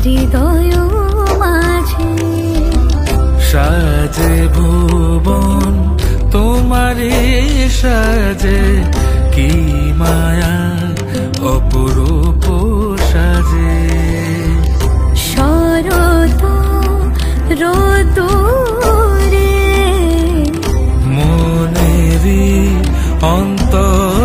হৃদয় মাঝে সাজে ভুবন তোমারে সাজে, কি মায়া অপরূপ সাজে। শরৎ রোদুরে মনেরি অন্তর